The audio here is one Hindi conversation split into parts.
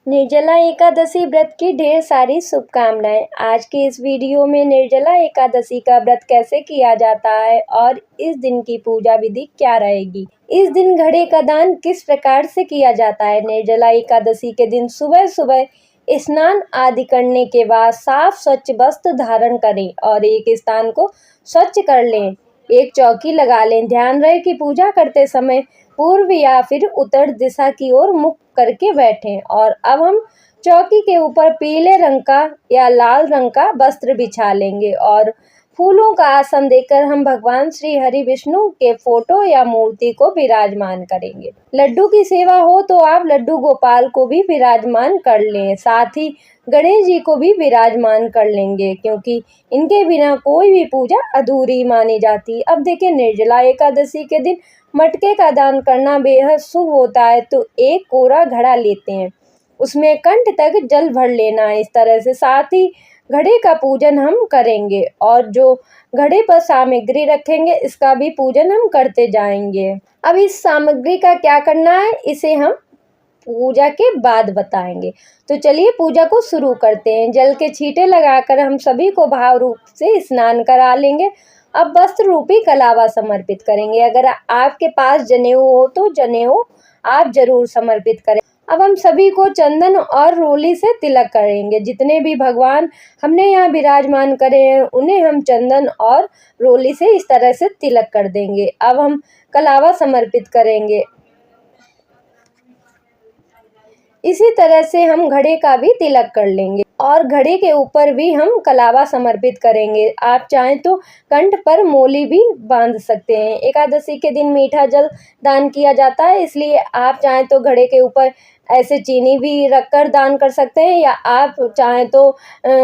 निर्जला एकादशी व्रत की ढेर सारी शुभकामनाएं। आज के इस वीडियो में निर्जला एकादशी का व्रत कैसे किया जाता है और इस दिन की पूजा विधि क्या रहेगी। इस दिन घड़े का दान किस प्रकार से किया जाता है। निर्जला एकादशी के दिन सुबह सुबह स्नान आदि करने के बाद साफ स्वच्छ वस्त्र धारण करें और एक स्थान को स्वच्छ कर लें। एक चौकी लगा लें। ध्यान रहे कि पूजा करते समय पूर्व या फिर उत्तर दिशा की ओर मुख करके बैठें। और अब हम चौकी के ऊपर पीले रंग का या लाल रंग का वस्त्र बिछा लेंगे और फूलों का आसन देकर हम भगवान श्री हरि विष्णु के फोटो या मूर्ति को विराजमान करेंगे। लड्डू की सेवा हो तो आप लड्डू गोपाल को भी विराजमान कर लें। साथ ही गणेश जी को भी विराजमान कर लेंगे, क्योंकि इनके बिना कोई भी पूजा अधूरी मानी जाती। अब देखिए, निर्जला एकादशी के दिन मटके का दान करना बेहद शुभ होता है। तो एक कोरा घड़ा लेते हैं, उसमें कंठ तक जल भर लेना है इस तरह से। साथ ही घड़े का पूजन हम करेंगे और जो घड़े पर सामग्री रखेंगे इसका भी पूजन हम करते जाएंगे। अब इस सामग्री का क्या करना है, इसे हम पूजा के बाद बताएंगे। तो चलिए पूजा को शुरू करते हैं। जल के छींटे लगाकर हम सभी को भाव रूप से स्नान करा लेंगे। अब वस्त्र रूपी कलावा समर्पित करेंगे। अगर आपके पास जनेऊ हो तो जनेऊ आप जरूर समर्पित करें। अब हम सभी को चंदन और रोली से तिलक करेंगे। जितने भी भगवान हमने यहाँ विराजमान करे हैं उन्हें हम चंदन और रोली से इस तरह से तिलक कर देंगे। अब हम कलावा समर्पित करेंगे। इसी तरह से हम घड़े का भी तिलक कर लेंगे और घड़े के ऊपर भी हम कलावा समर्पित करेंगे। आप चाहें तो कंठ पर मोली भी बांध सकते हैं। एकादशी के दिन मीठा जल दान किया जाता है, इसलिए आप चाहें तो घड़े के ऊपर ऐसे चीनी भी रखकर दान कर सकते हैं, या आप चाहें तो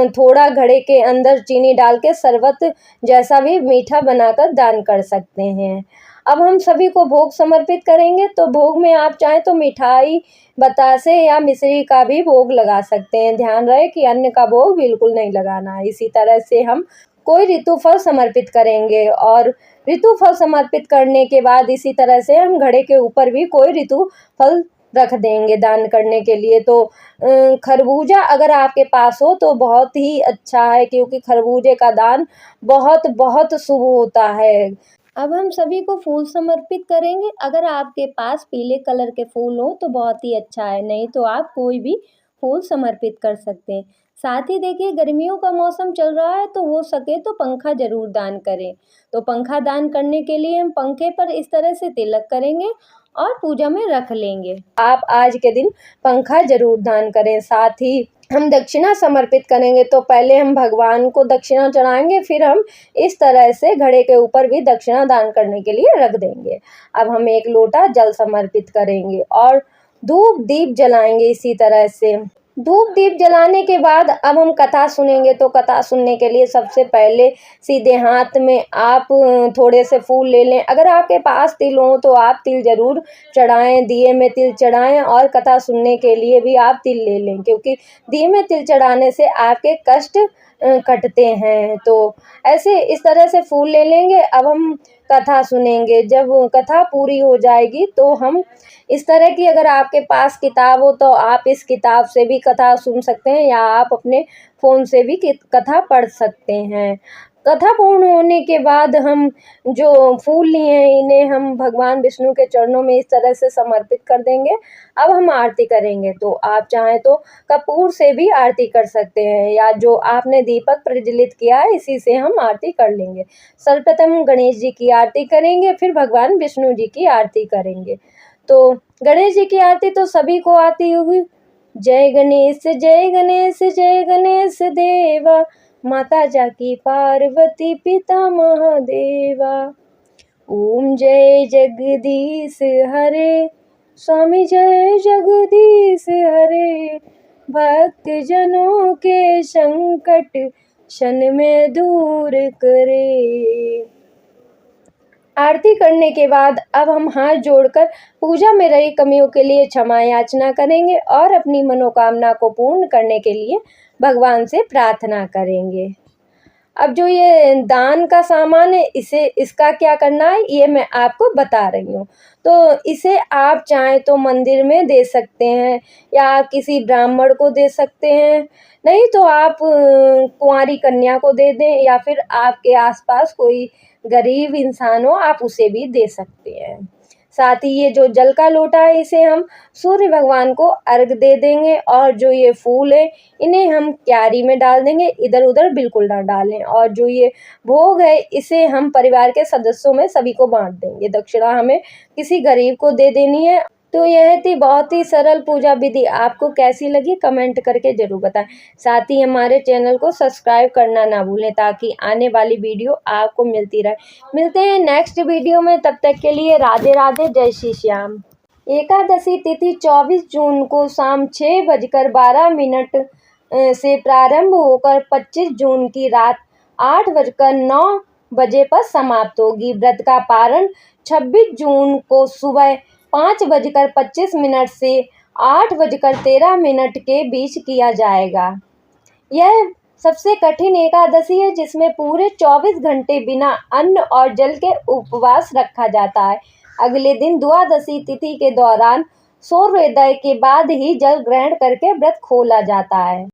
थोड़ा घड़े के अंदर चीनी डाल के शरबत जैसा भी मीठा बनाकर दान कर सकते हैं। अब हम सभी को भोग समर्पित करेंगे। तो भोग में आप चाहें तो मिठाई, बतासे या मिश्री का भी भोग लगा सकते हैं। ध्यान रहे कि अन्न का भोग बिल्कुल नहीं लगाना है। इसी तरह से हम कोई ऋतु फल समर्पित करेंगे और ऋतु फल समर्पित करने के बाद इसी तरह से हम घड़े के ऊपर भी कोई ऋतु फल रख देंगे दान करने के लिए। तो खरबूजा अगर आपके पास हो तो बहुत ही अच्छा है, क्योंकि खरबूजे का दान बहुत बहुत शुभ होता है। अब हम सभी को फूल समर्पित करेंगे। अगर आपके पास पीले कलर के फूल हो तो बहुत ही अच्छा है, नहीं तो आप कोई भी फूल समर्पित कर सकते हैं। साथ ही देखिए, गर्मियों का मौसम चल रहा है तो हो सके तो पंखा जरूर दान करें। तो पंखा दान करने के लिए हम पंखे पर इस तरह से तिलक करेंगे और पूजा में रख लेंगे। आप आज के दिन पंखा जरूर दान करें। साथ ही हम दक्षिणा समर्पित करेंगे। तो पहले हम भगवान को दक्षिणा चढ़ाएंगे, फिर हम इस तरह से घड़े के ऊपर भी दक्षिणा दान करने के लिए रख देंगे। अब हम एक लोटा जल समर्पित करेंगे और धूप दीप जलाएंगे। इसी तरह से धूप दीप जलाने के बाद अब हम कथा सुनेंगे। तो कथा सुनने के लिए सबसे पहले सीधे हाथ में आप थोड़े से फूल ले लें। अगर आपके पास तिल हो तो आप तिल जरूर चढ़ाएं, दिए में तिल चढ़ाएं। और कथा सुनने के लिए भी आप तिल ले लें, क्योंकि दिए में तिल चढ़ाने से आपके कष्ट कटते हैं। तो ऐसे इस तरह से फूल ले लेंगे। अब हम कथा सुनेंगे। जब कथा पूरी हो जाएगी तो हम इस तरह की, अगर आपके पास किताब हो तो आप इस किताब से भी कथा सुन सकते हैं, या आप अपने फ़ोन से भी कथा पढ़ सकते हैं। कथा पूर्ण होने के बाद हम जो फूल लिए हैं इन्हें हम भगवान विष्णु के चरणों में इस तरह से समर्पित कर देंगे। अब हम आरती करेंगे। तो आप चाहें तो कपूर से भी आरती कर सकते हैं, या जो आपने दीपक प्रज्वलित किया है इसी से हम आरती कर लेंगे। सर्वप्रथम गणेश जी की आरती करेंगे, फिर भगवान विष्णु जी की आरती करेंगे। तो गणेश जी की आरती तो सभी को आती होगी। जय गणेश जय गणेश जय गणेश देवा, माता जाकी पार्वती पिता महादेवा। ओम जय जगदीश हरे, स्वामी जय जगदीश हरे, भक्त जनों के संकट क्षण में दूर करे। आरती करने के बाद अब हम हाथ जोड़कर पूजा में रही कमियों के लिए क्षमा याचना करेंगे और अपनी मनोकामना को पूर्ण करने के लिए भगवान से प्रार्थना करेंगे। अब जो ये दान का सामान है इसका क्या करना है ये मैं आपको बता रही हूँ। तो इसे आप चाहें तो मंदिर में दे सकते हैं या आप किसी ब्राह्मण को दे सकते हैं, नहीं तो आप कुंवारी कन्या को दे दें या फिर आपके आसपास कोई गरीब इंसान हो आप उसे भी दे सकते हैं। साथ ही ये जो जल का लोटा है इसे हम सूर्य भगवान को अर्घ दे देंगे और जो ये फूल है इन्हें हम क्यारी में डाल देंगे, इधर उधर बिल्कुल ना डालें। और जो ये भोग है इसे हम परिवार के सदस्यों में सभी को बांट देंगे। दक्षिणा हमें किसी गरीब को दे देनी है। तो यह थी बहुत ही सरल पूजा विधि। आपको कैसी लगी कमेंट करके जरूर बताएं। साथ ही हमारे चैनल को सब्सक्राइब करना ना भूलें ताकि आने वाली वीडियो आपको मिलती रहे। मिलते हैं नेक्स्ट वीडियो में, तब तक के लिए राधे राधे, जय श्री श्याम। एकादशी तिथि 24 जून को शाम 6:12 से प्रारंभ होकर 25 जून की रात 8:09 पर समाप्त होगी। व्रत का पारण 26 जून को सुबह 5:25 से 8:13 के बीच किया जाएगा। यह सबसे कठिन एकादशी है जिसमें पूरे 24 घंटे बिना अन्न और जल के उपवास रखा जाता है। अगले दिन द्वादशी तिथि के दौरान सूर्योदय के बाद ही जल ग्रहण करके व्रत खोला जाता है।